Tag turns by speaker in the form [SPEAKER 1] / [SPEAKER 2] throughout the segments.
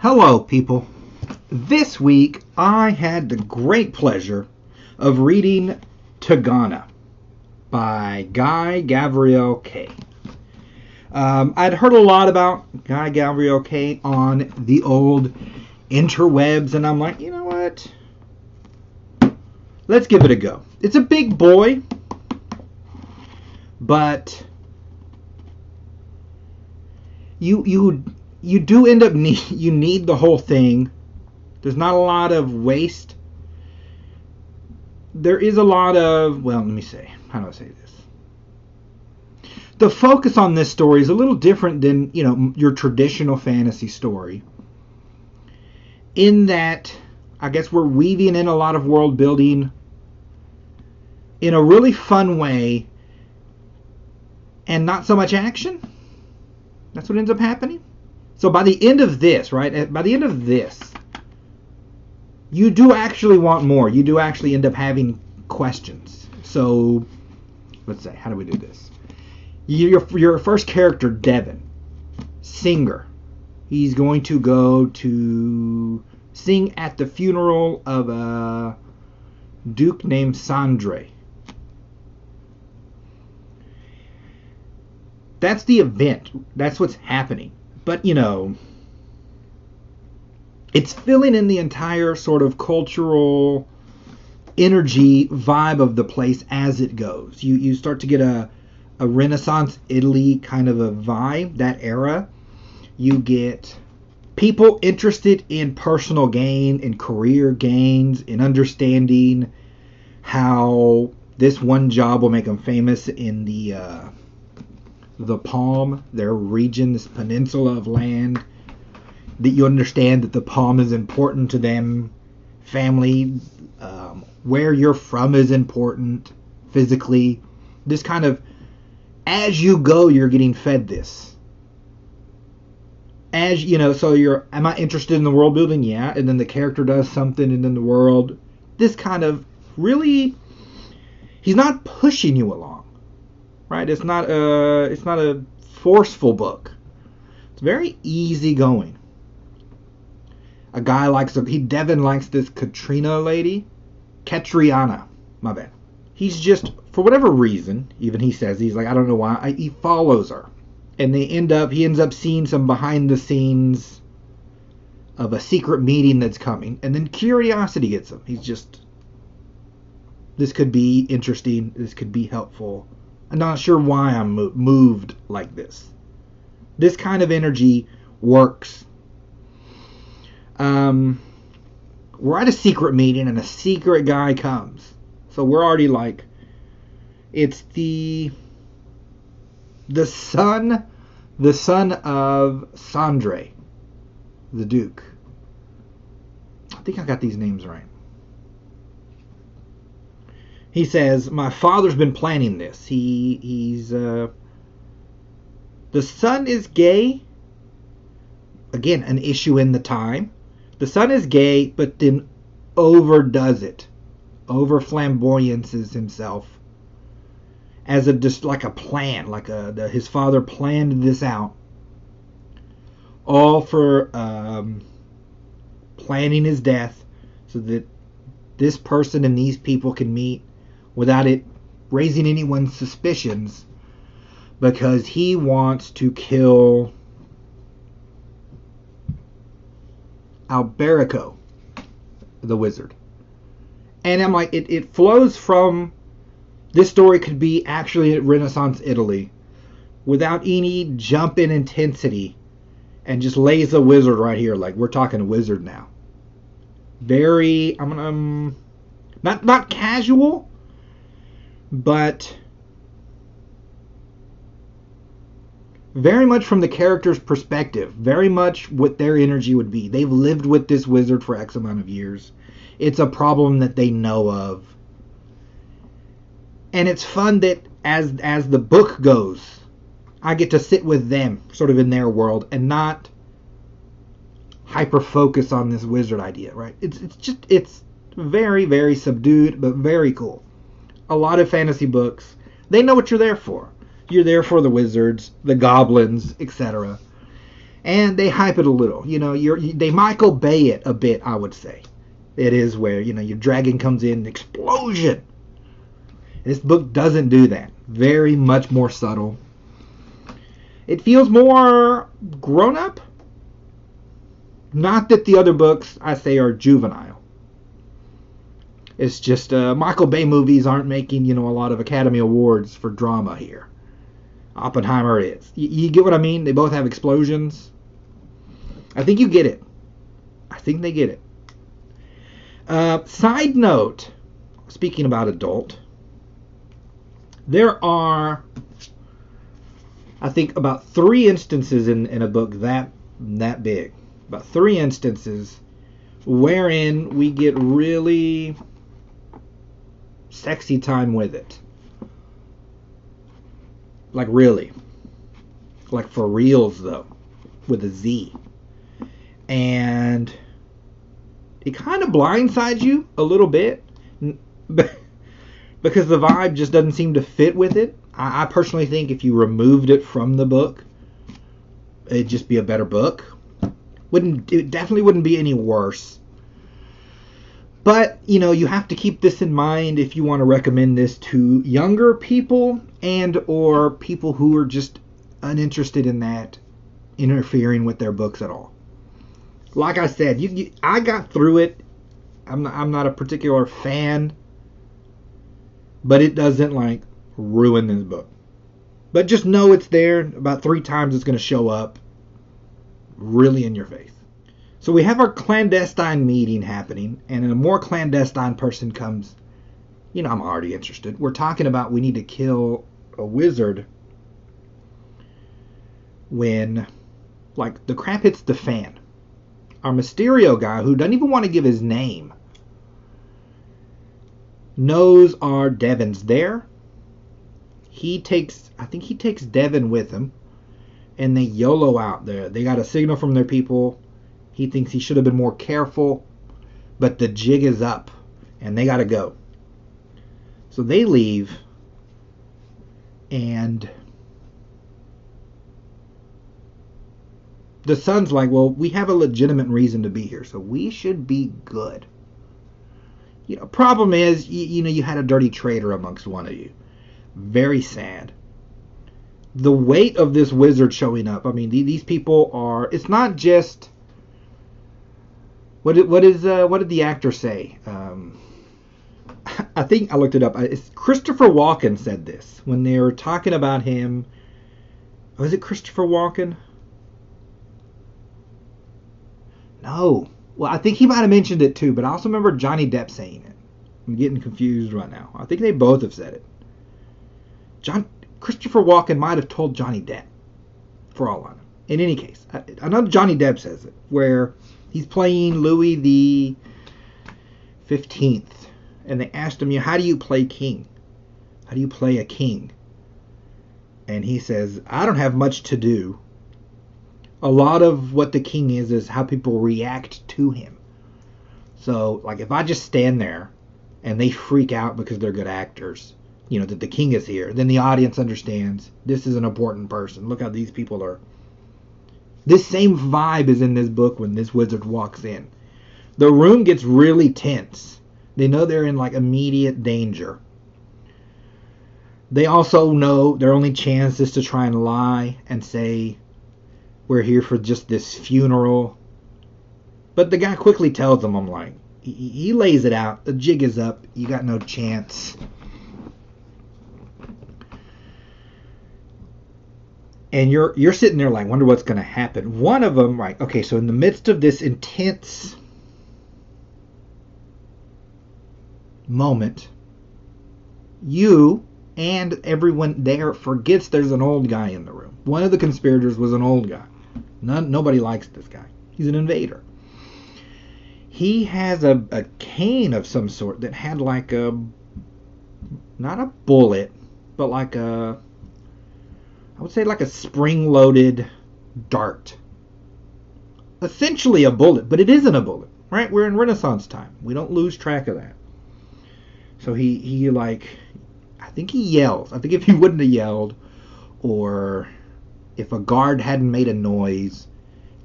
[SPEAKER 1] Hello, people. This week I had the great pleasure of reading Tigana by Guy Gavriel Kay. I'd heard a lot about Guy Gavriel Kay on the old interwebs, and I'm like, you know what? Let's give it a go. It's a big boy, but you do end up you need the whole thing. There's not a lot of waste. There is a lot of, well, let me say, how do I say this? The focus on this story is a little different than, your traditional fantasy story. In that, I guess we're weaving in a lot of world building in a really fun way and not so much action. That's what ends up happening. So by the end of this, right? By the end of this, you do actually want more. You do actually end up having questions. So, let's say, how do we do this? Your first character, Devin, singer. He's going to go to sing at the funeral of a duke named Sandre. That's the event. That's what's happening. But, it's filling in the entire sort of cultural energy vibe of the place as it goes. You start to get a Renaissance Italy kind of a vibe, that era. You get people interested in personal gain, in career gains, in understanding how this one job will make them famous in the Palm, their region, this peninsula of land, that you understand that the Palm is important to them, family, where you're from is important, physically. This kind of, as you go, you're getting fed this. As, so am I interested in the world building? Yeah. And then the character does something, and then the world, this kind of really, he's not pushing you along. Right? It's not a forceful book. It's very easygoing. A guy Devin likes this Catriana, my bad. He's just, for whatever reason, even he says, he's like, I don't know why, he follows her. And he ends up seeing some behind the scenes of a secret meeting that's coming. And then curiosity gets him. He's just, this could be interesting, this could be helpful. I'm not sure why I'm moved like this. This kind of energy works. We're at a secret meeting and a secret guy comes. So we're already like, it's the son of Sandre, the Duke. I think I got these names right. He says, my father's been planning this. He's the son is gay. Again, an issue in the time. The son is gay, but then overdoes it. Over flamboyances himself. As just like a plan. His father planned this out. All for planning his death. So that this person and these people can meet without it raising anyone's suspicions, because he wants to kill Alberico, the wizard. And I'm like, it flows from, this story could be actually at Renaissance Italy without any jump in intensity, and just lays a wizard right here, like we're talking wizard now. Very, not casual, but very much from the character's perspective. Very much what their energy would be. They've lived with this wizard for X amount of years. It's a problem that they know of. And it's fun that as the book goes, I get to sit with them, sort of in their world, and not hyper focus on this wizard idea, right? It's very, very subdued, but very cool. A lot of fantasy books, they know what you're there for. You're there for the wizards, the goblins, etc. And they hype it a little. They Michael Bay it a bit, I would say. It is where, your dragon comes in, explosion. This book doesn't do that. Very much more subtle. It feels more grown up. Not that the other books, I say, are juvenile. It's just Michael Bay movies aren't making, a lot of Academy Awards for drama here. Oppenheimer is. You get what I mean? They both have explosions. I think you get it. I think they get it. Side note, speaking about adult, there are, I think, about 3 instances in a book that big. About 3 instances wherein we get really sexy time with it. Like really. Like for reals though. With a Z. And it kind of blindsides you a little bit. Because the vibe just doesn't seem to fit with it. I personally think if you removed it from the book, it'd just be a better book. It definitely wouldn't be any worse. But, you have to keep this in mind if you want to recommend this to younger people and or people who are just uninterested in that interfering with their books at all. Like I said, I got through it. I'm not a particular fan, but it doesn't ruin this book. But just know it's there. About 3 times it's going to show up really in your face. So we have our clandestine meeting happening, and a more clandestine person comes. I'm already interested. We're talking about we need to kill a wizard when, the crap hits the fan. Our Mysterio guy, who doesn't even want to give his name, knows our Devon's there. I think he takes Devon with him, and they YOLO out there. They got a signal from their people. He thinks he should have been more careful, but the jig is up, and they got to go. So they leave, and the son's like, well, we have a legitimate reason to be here, so we should be good. Problem is, you had a dirty traitor amongst one of you. Very sad. The weight of this wizard showing up. I mean, these people are. It's not just. What did the actor say? I think I looked it up. It's Christopher Walken said this when they were talking about him. Was it Christopher Walken? No. Well, I think he might have mentioned it too, but I also remember Johnny Depp saying it. I'm getting confused right now. I think they both have said it. Christopher Walken might have told Johnny Depp, for all I know. In any case, I know Johnny Depp says it, where he's playing Louis the 15th, and they asked him, how do you play king? How do you play a king? And he says, I don't have much to do. A lot of what the king is how people react to him. So, if I just stand there and they freak out because they're good actors, that the king is here, then the audience understands this is an important person. Look how these people are. This same vibe is in this book when this wizard walks in. The room gets really tense. They know they're in immediate danger. They also know their only chance is to try and lie and say, we're here for just this funeral. But the guy quickly tells them, he lays it out. The jig is up. You got no chance. And you're sitting there wonder what's going to happen. One of them, okay, so in the midst of this intense moment, you and everyone there forgets there's an old guy in the room. One of the conspirators was an old guy. Nobody likes this guy. He's an invader. He has a cane of some sort that had not a bullet, but I would say a spring-loaded dart. Essentially a bullet, but it isn't a bullet, right? We're in Renaissance time. We don't lose track of that. So he I think he yells. I think if he wouldn't have yelled, or if a guard hadn't made a noise,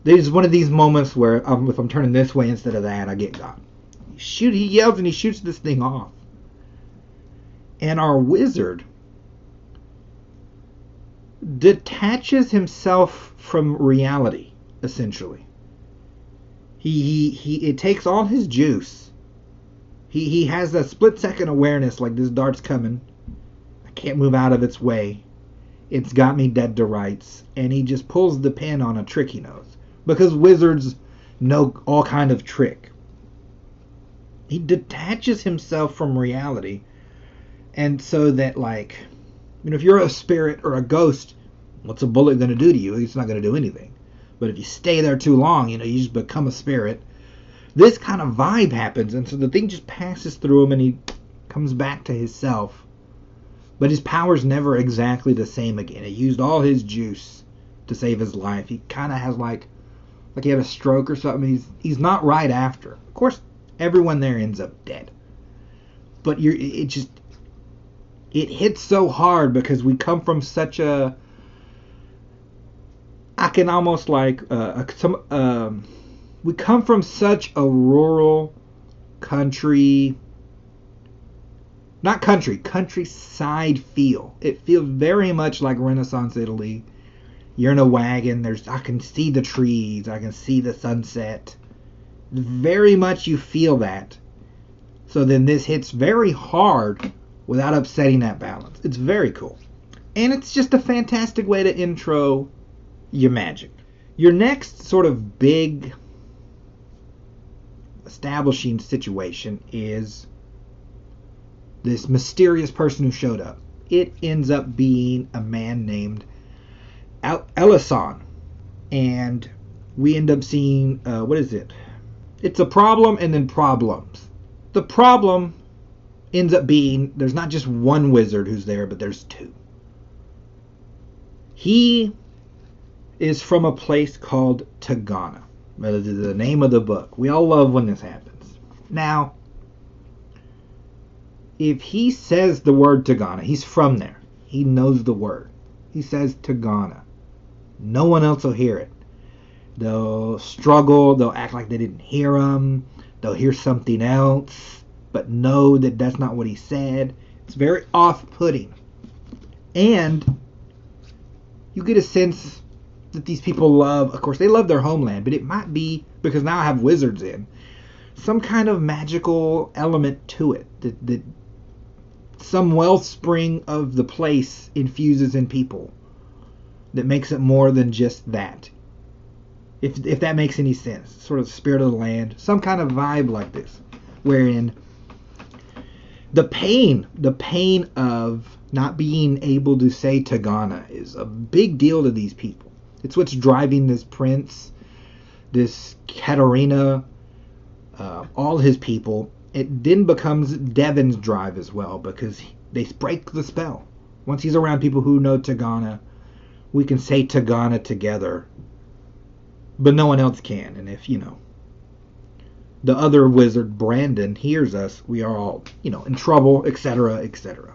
[SPEAKER 1] There's one of these moments where if I'm turning this way instead of that, I get got. He yells and he shoots this thing off. And our wizard detaches himself from reality, essentially. It takes all his juice. He has a split-second awareness, like this dart's coming. I can't move out of its way. It's got me dead to rights. And he just pulls the pin on a trick he knows. Because wizards know all kind of trick. He detaches himself from reality. And so that, like, if you're a spirit or a ghost, what's a bullet going to do to you? It's not going to do anything. But if you stay there too long, you just become a spirit. This kind of vibe happens, and so the thing just passes through him, and he comes back to his self. But his power's never exactly the same again. He used all his juice to save his life. He kind of has like he had a stroke or something. He's not right after. Of course, everyone there ends up dead. But it hits so hard because we come from such a, I can almost we come from such a rural countryside feel. It feels very much like Renaissance Italy. You're in a wagon. I can see the trees. I can see the sunset. Very much you feel that. So then this hits very hard without upsetting that balance. It's very cool. And it's just a fantastic way to intro your magic. Your next sort of big establishing situation is this mysterious person who showed up. It ends up being a man named Ellison. And we end up seeing, what is it? It's a problem and then problems. The problem ends up being there's not just one wizard who's there, but there's two. He is from a place called Tigana. That is the name of the book. We all love when this happens. Now, if he says the word Tigana, he's from there. He knows the word. He says Tigana. No one else will hear it. They'll struggle. They'll act like they didn't hear him. They'll hear something else, but know that that's not what he said. It's very off-putting. And you get a sense that these people love, of course, they love their homeland, but it might be, because now I have wizards in, some kind of magical element to it, that some wellspring of the place infuses in people that makes it more than just that. If that makes any sense. Sort of spirit of the land. Some kind of vibe like this. Wherein the pain of not being able to say Tigana is a big deal to these people. It's what's driving this prince, this Katerina, all his people. It then becomes Devin's drive as well, because they break the spell. Once he's around people who know Tigana, we can say Tigana together, but no one else can. And if, the other wizard, Brandon, hears us, we are all, in trouble, etc., etc.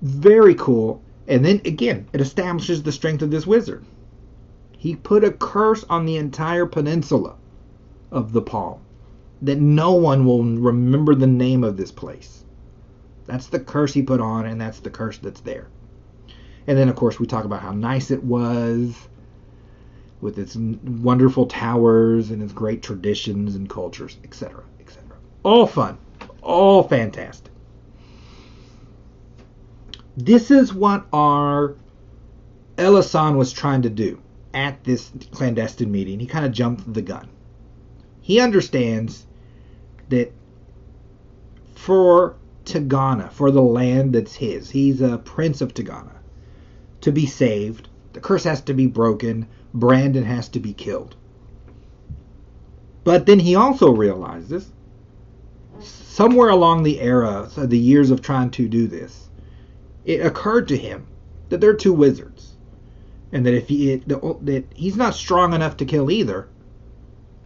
[SPEAKER 1] Very cool. And then, again, it establishes the strength of this wizard. He put a curse on the entire peninsula of the Palm, that no one will remember the name of this place. That's the curse he put on, and that's the curse that's there. And then, of course, we talk about how nice it was, with its wonderful towers and its great traditions and cultures, etc., etc. All fun. All fantastic. This is what our Ellison was trying to do at this clandestine meeting. He kind of jumped the gun. He understands that for Tigana, for the land that's his, he's a prince of Tigana, to be saved, the curse has to be broken, Brandon has to be killed. But then he also realizes, somewhere along the era, so the years of trying to do this, it occurred to him that they're two wizards, and that that he's not strong enough to kill either.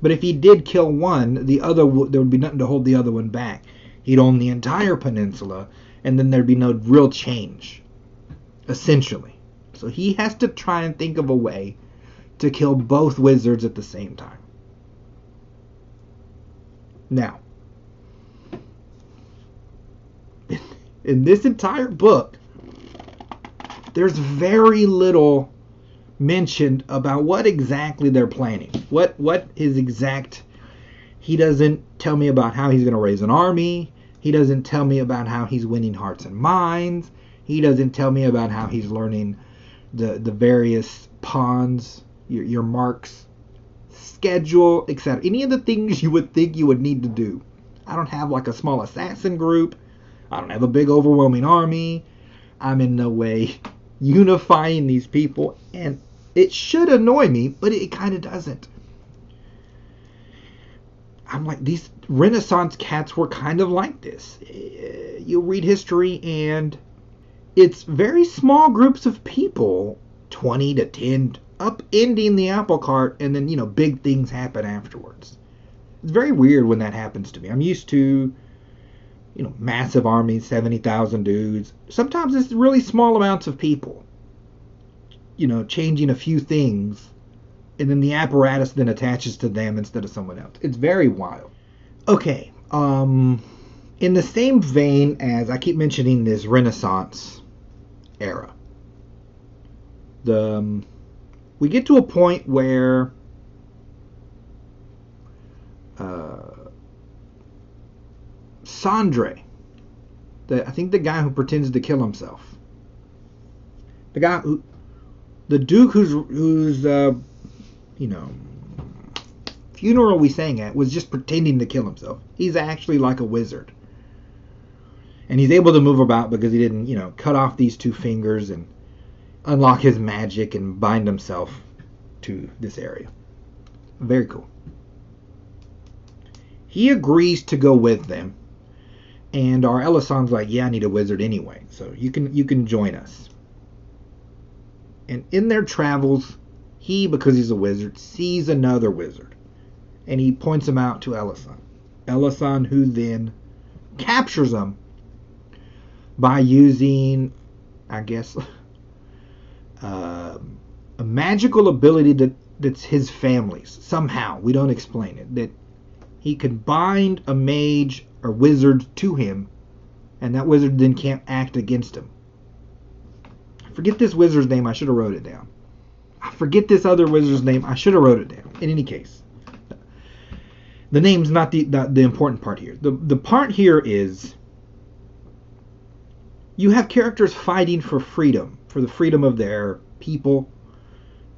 [SPEAKER 1] But if he did kill one, the other there would be nothing to hold the other one back. He'd own the entire peninsula, and then there'd be no real change, essentially. So he has to try and think of a way to kill both wizards at the same time. Now, in this entire book, there's very little mentioned about what exactly they're planning. What is exact. He doesn't tell me about how he's going to raise an army. He doesn't tell me about how he's winning hearts and minds. He doesn't tell me about how he's learning the various pawns, your marks, schedule, etc. Any of the things you would think you would need to do. I don't have like a small assassin group. I don't have a big overwhelming army. I'm in no way unifying these people, and it should annoy me, but it kind of doesn't. I'm like, these Renaissance cats were kind of like this. You read history, and it's very small groups of people, 20 to 10, upending the apple cart, and then, big things happen afterwards. It's very weird when that happens to me. I'm used to, massive armies, 70,000 dudes. Sometimes it's really small amounts of people, changing a few things, and then the apparatus then attaches to them instead of someone else. It's very wild. Okay, in the same vein as I keep mentioning this Renaissance era, we get to a point where Sandre, I think the guy who pretends to kill himself, the duke whose funeral we sang at was just pretending to kill himself. He's actually like a wizard, and he's able to move about because he didn't, cut off these 2 fingers and unlock his magic and bind himself to this area. Very cool. He agrees to go with them, and our Elisand's like, yeah, I need a wizard anyway, so you can join us. And in their travels, he, because he's a wizard, sees another wizard, and he points him out to Elisand. Elisand, who then captures him by using, I guess, a magical ability that's his family's. Somehow, we don't explain it, that he can bind a mage or wizard to him, and that wizard then can't act against him. I forget this wizard's name. I should have wrote it down. I forget this other wizard's name. I should have wrote it down. In any case, the name's not the important part here. The part here is you have characters fighting for freedom, for the freedom of their people,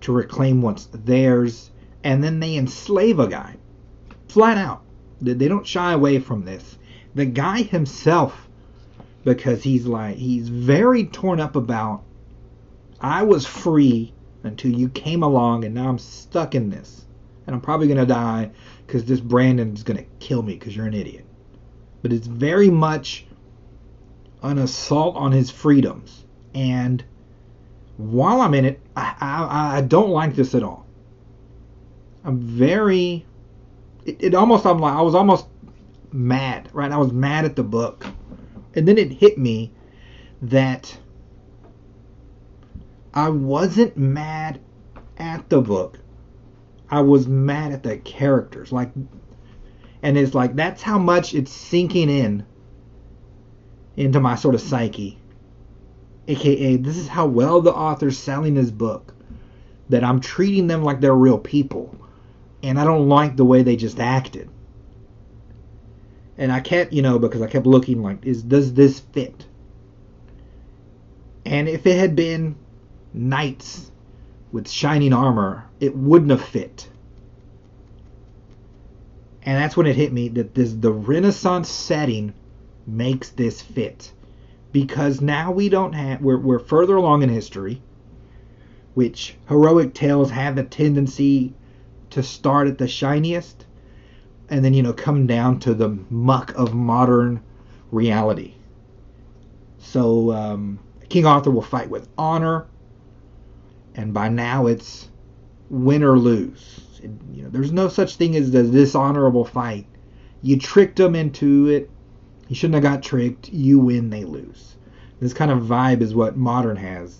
[SPEAKER 1] to reclaim what's theirs, and then they enslave a guy. Flat out. They don't shy away from this. The guy himself, because he's very torn up about, I was free until you came along, and now I'm stuck in this. And I'm probably going to die because this Brandon's going to kill me because you're an idiot. But it's very much an assault on his freedoms. And while I'm in it, I don't like this at all. I'm very... I was almost mad, right? I was mad at the book. And then it hit me that I wasn't mad at the book. I was mad at the characters. And it's like, that's how much it's sinking into my sort of psyche. AKA, this is how well the author's selling his book. That I'm treating them like they're real people. And I don't like the way they just acted. And I kept, because I kept looking like, does this fit? And if it had been knights with shining armor, it wouldn't have fit. And that's when it hit me that the Renaissance setting makes this fit. Because now we're further along in history, which heroic tales have a tendency to start at the shiniest and then, come down to the muck of modern reality. So King Arthur will fight with honor, and by now it's win or lose. There's no such thing as a dishonorable fight. You tricked them into it. You shouldn't have got tricked. You win, they lose. This kind of vibe is what modern has.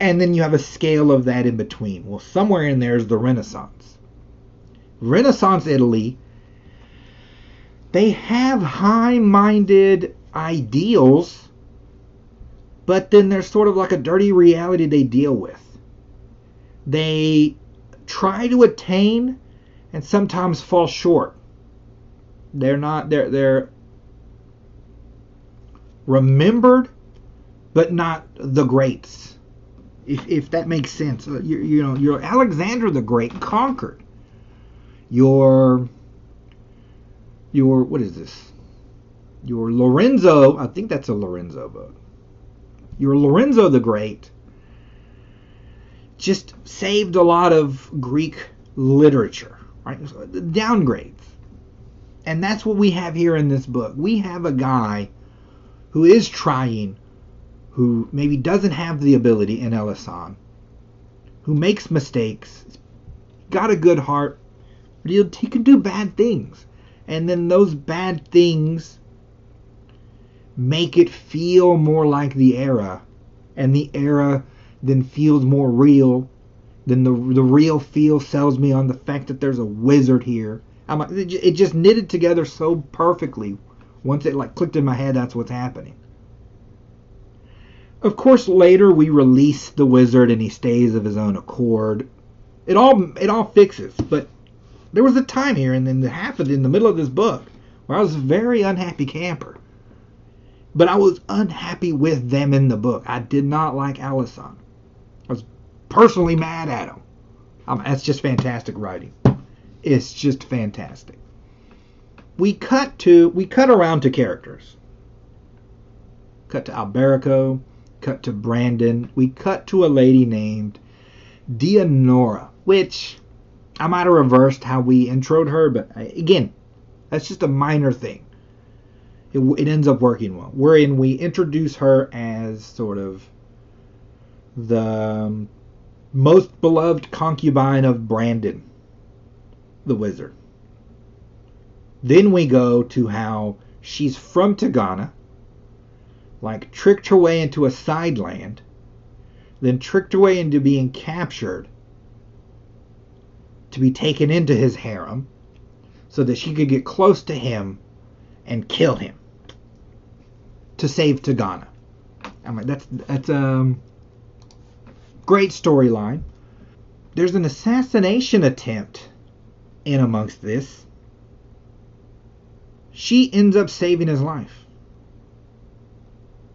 [SPEAKER 1] And then you have a scale of that in between. Well, somewhere in there is the Renaissance. Renaissance Italy, they have high-minded ideals, but then there's sort of like a dirty reality they deal with. They try to attain and sometimes fall short. They're remembered, but not the greats. If that makes sense. You're Alexander the Great conquered. Your what is this? Your Lorenzo, I think that's a Lorenzo book. Your Lorenzo the Great just saved a lot of Greek literature, right? Downgrades. And that's what we have here in this book. We have a guy who is trying, who maybe doesn't have the ability in Elisan, who makes mistakes, got a good heart, but he can do bad things. And then those bad things make it feel more like the era, and the era then feels more real. Then the real feel sells me on the fact that there's a wizard here. It just knitted together so perfectly. Once it clicked in my head, that's what's happening. Of course, later we release the wizard and he stays of his own accord. It all fixes, but there was a time here in the middle of this book where I was a very unhappy camper. But I was unhappy with them in the book. I did not like Alison. I was personally mad at him. That's just fantastic writing. It's just fantastic. We cut around to characters. Cut to Alberico. Cut to Brandon. We cut to a lady named Dianora, which I might have reversed how we introed her, but again, that's just a minor thing. It ends up working well. Wherein we introduce her as sort of the most beloved concubine of Brandon, the wizard. Then we go to how she's from Tigana, tricked her way into a side land, then tricked her way into being captured to be taken into his harem so that she could get close to him and kill him to save Tigana. That's a great storyline. There's an assassination attempt in amongst this. She ends up saving his life.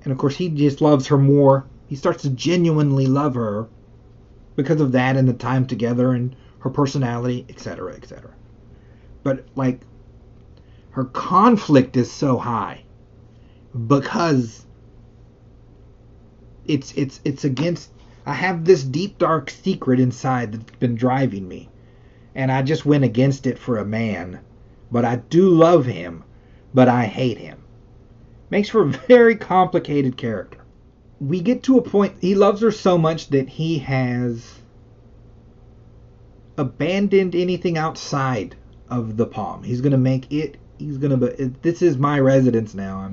[SPEAKER 1] And of course he just loves her more. He starts to genuinely love her because of that and the time together and her personality, etc., etc. But her conflict is so high because it's against. I have this deep dark secret inside that's been driving me, and I just went against it for a man. But I do love him, but I hate him. Makes for a very complicated character. We get to a point, he loves her so much that he has abandoned anything outside of the palm. He's going to make it, this is my residence now.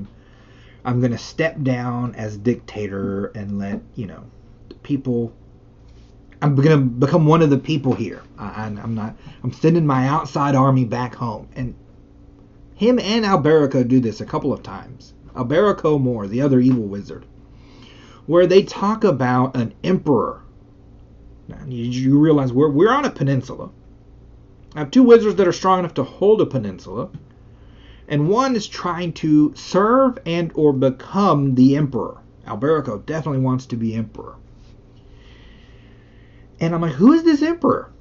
[SPEAKER 1] I'm going to step down as dictator and let, people, I'm going to become one of the people here. I'm sending my outside army back home. And him and Alberico do this a couple of times. Alberico more, the other evil wizard, where they talk about an emperor. Now, you realize we're on a peninsula. I have two wizards that are strong enough to hold a peninsula, and one is trying to serve and or become the emperor. Alberico definitely wants to be emperor. And I'm like, who is this emperor?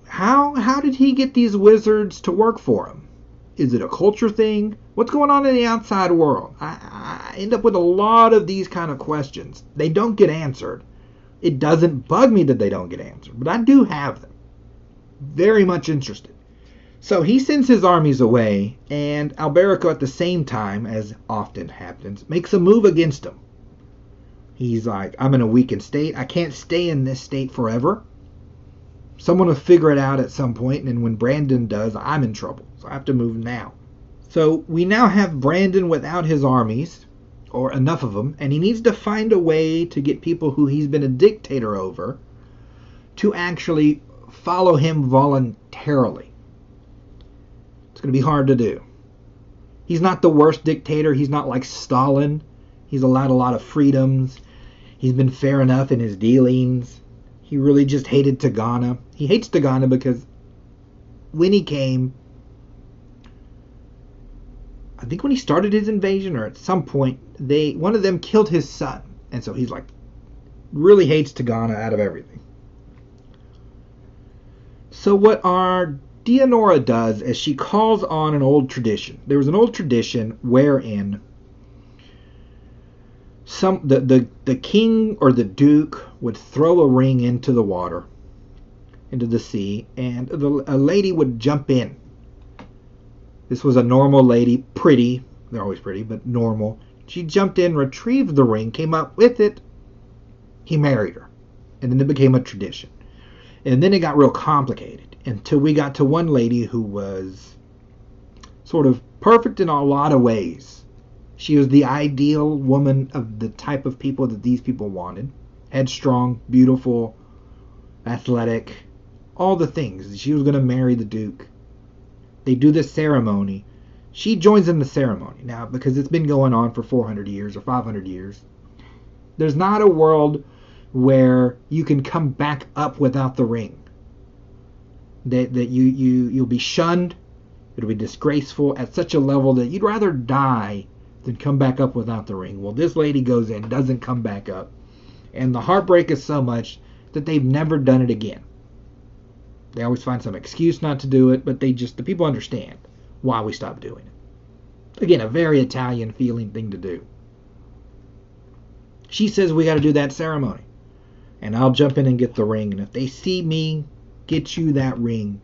[SPEAKER 1] How did he get these wizards to work for him? Is it a culture thing? What's going on in the outside world? I end up with a lot of these kind of questions. They don't get answered. It doesn't bug me that they don't get answered, but I do have them. Very much interested. So he sends his armies away, and Alberico at the same time, as often happens, makes a move against him. He's like, I'm in a weakened state. I can't stay in this state forever. Someone will figure it out at some point, and when Brandon does, I'm in trouble. So I have to move now. So we now have Brandon without his armies, or enough of them, and he needs to find a way to get people who he's been a dictator over to actually follow him voluntarily. It's going to be hard to do. He's not the worst dictator. He's not like Stalin. He's allowed a lot of freedoms. He's been fair enough in his dealings. He really just hated Tigana. He hates Tigana because when he came, I think when he started his invasion or at some point, one of them killed his son. And so he's like, really hates Tigana out of everything. So what our Dianora does is she calls on an old tradition. There was an old tradition wherein the king or the duke would throw a ring into the water, into the sea, and a lady would jump in. This was a normal lady, pretty. They're always pretty, but normal. She jumped in, retrieved the ring, came up with it. He married her. And then it became a tradition. And then it got real complicated until we got to one lady who was sort of perfect in a lot of ways. She was the ideal woman of the type of people that these people wanted. Headstrong, beautiful, athletic, all the things. She was going to marry the Duke. They do this ceremony. She joins in the ceremony. Now, because it's been going on for 400 years or 500 years, there's not a world where you can come back up without the ring. That you'll be shunned. It'll be disgraceful at such a level that you'd rather die than come back up without the ring. Well, this lady goes in, doesn't come back up. And the heartbreak is so much that they've never done it again. They always find some excuse not to do it, but the people understand why we stopped doing it. Again, a very Italian feeling thing to do. She says we got to do that ceremony. And I'll jump in and get the ring. And if they see me get you that ring,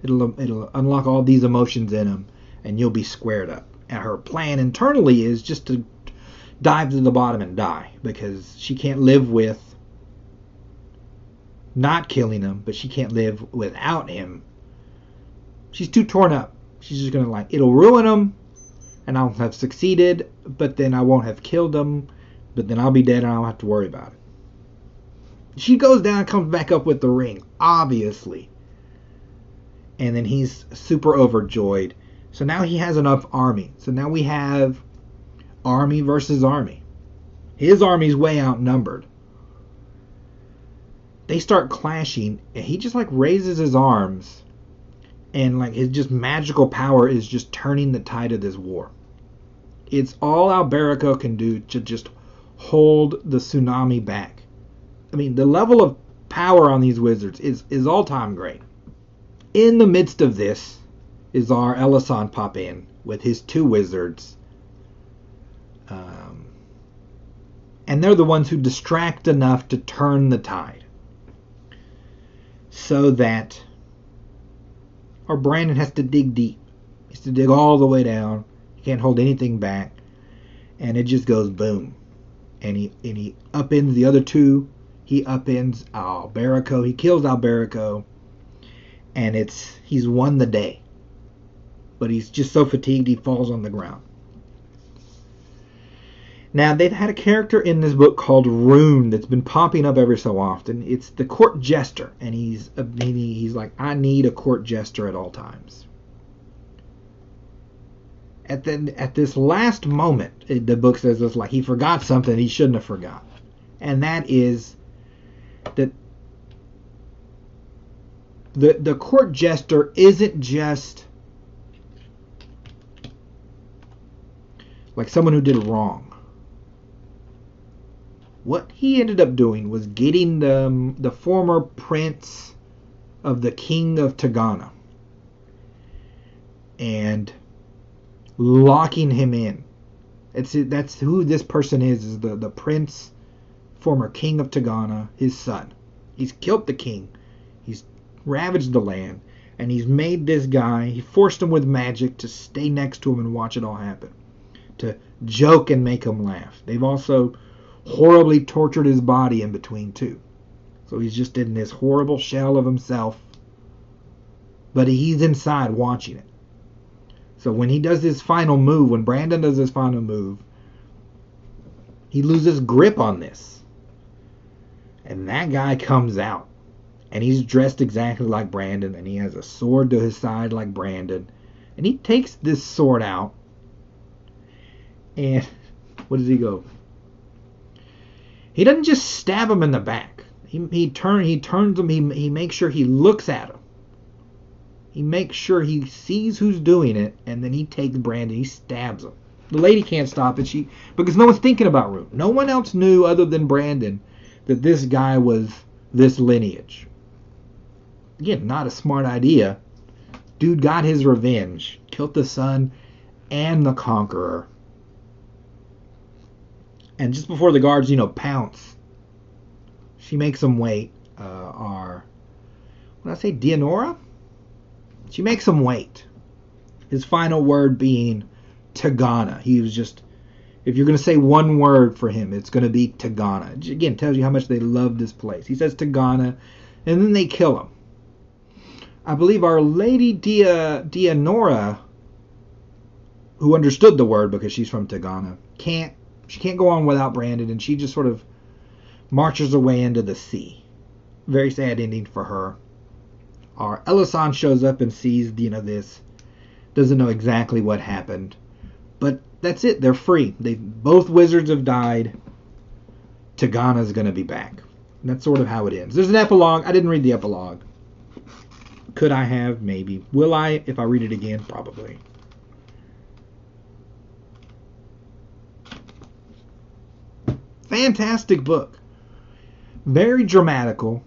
[SPEAKER 1] it'll unlock all these emotions in them, and you'll be squared up. And her plan internally is just to dive to the bottom and die, because she can't live with not killing him, but she can't live without him. She's too torn up. She's just going to it'll ruin him, and I'll have succeeded, but then I won't have killed him, but then I'll be dead and I don't have to worry about it. She goes down and comes back up with the ring, obviously. And then he's super overjoyed. So now he has enough army. So now we have army versus army. His army's way outnumbered. They start clashing, and he just raises his arms, and his just magical power is just turning the tide of this war. It's all Alberico can do to just hold the tsunami back. I mean, the level of power on these wizards is all-time great. In the midst of this is our Elasan pop in with his two wizards. And they're the ones who distract enough to turn the tide. So that our Brandon has to dig deep. He has to dig all the way down. He can't hold anything back. And it just goes boom. And he upends the other two. He upends Alberico. He kills Alberico. And he's won the day. But he's just so fatigued he falls on the ground. Now, they've had a character in this book called Rune that's been popping up every so often. It's the court jester. And he's like, I need a court jester at all times. At this last moment, the book says it's like he forgot something he shouldn't have forgot. And that is that the court jester isn't just like someone who did wrong. What he ended up doing was getting the former prince of the king of Tigana and locking him in. That's who this person is the prince, former king of Tigana, his son. He's killed the king. He's ravaged the land. And he's made this guy, he forced him with magic to stay next to him and watch it all happen. To joke and make him laugh. They've also horribly tortured his body in between too. So he's just in this horrible shell of himself. But he's inside watching it. So when he does his final move, when Brandon does his final move, He loses grip on this. And that guy comes out. And he's dressed exactly like Brandon. And he has a sword to his side like Brandon. And he takes this sword out. And what does he go? He doesn't just stab him in the back. He turns him. He makes sure he looks at him. He makes sure he sees who's doing it, and then he takes Brandon. He stabs him. The lady can't stop it. Because no one's thinking about Rue. No one else knew other than Brandon that this guy was this lineage. Again, not a smart idea. Dude got his revenge. Killed the son and the conqueror. And just before the guards, pounce, she makes him wait. What did I say? Dianora? She makes him wait. His final word being Tigana. He was just, if you're going to say one word for him, it's going to be Tigana. Again, tells you how much they love this place. He says Tigana, and then they kill him. I believe Our Lady Dianora, who understood the word because she's from Tigana, she can't go on without Brandon, and she just sort of marches away into the sea. Very sad ending for her. Our Elasan shows up and sees, this. Doesn't know exactly what happened. But that's it. They're free. Both wizards have died. Tigana's going to be back. And that's sort of how it ends. There's an epilogue. I didn't read the epilogue. Could I have? Maybe. Will I if I read it again? Probably. Fantastic book. Very dramatical.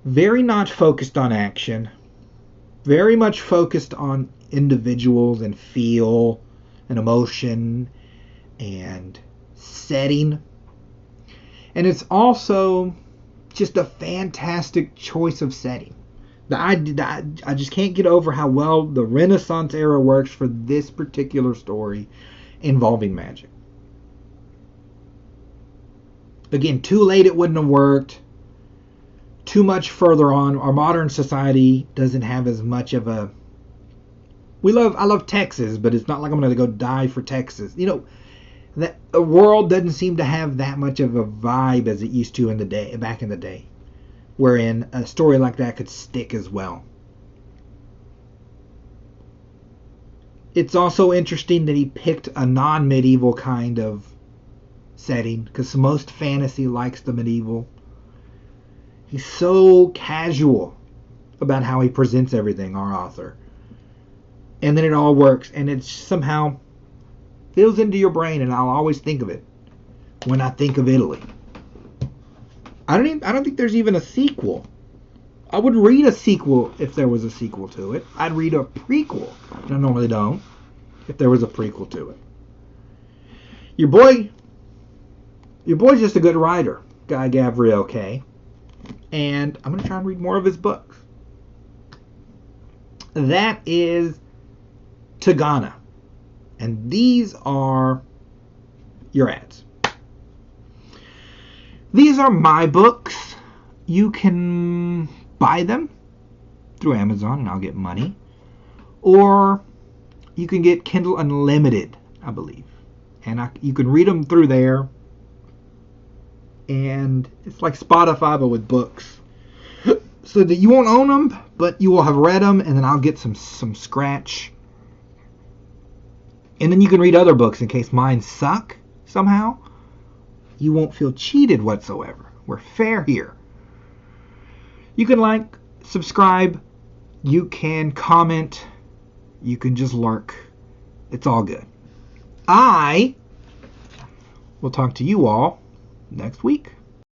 [SPEAKER 1] Very not focused on action. Very much focused on individuals and feel and emotion and setting. And it's also just a fantastic choice of setting. I just can't get over how well the Renaissance era works for this particular story involving magic. Again, too late it wouldn't have worked. Too much further on, our modern society doesn't have as much of a... I love Texas, but it's not like I'm going to go die for Texas. The world doesn't seem to have that much of a vibe as it used to back in the day, wherein a story like that could stick as well. It's also interesting that he picked a non-medieval kind of setting, because most fantasy likes the medieval. He's so casual about how he presents everything, our author. And then it all works, and it somehow fills into your brain, and I'll always think of it when I think of Italy. I don't think there's even a sequel. I would read a sequel if there was a sequel to it. I'd read a prequel. I normally don't, if there was a prequel to it. Your boy's just a good writer, Guy Gavriel Kay. And I'm going to try and read more of his books. That is Tigana. And these are your ads. These are my books. You can buy them through Amazon and I'll get money. Or you can get Kindle Unlimited, I believe. And you can read them through there. And it's like Spotify, but with books. So that you won't own them, but you will have read them, and then I'll get some scratch. And then you can read other books in case mine suck somehow. You won't feel cheated whatsoever. We're fair here. You can subscribe, you can comment, you can just lurk. It's all good. I will talk to you all next week.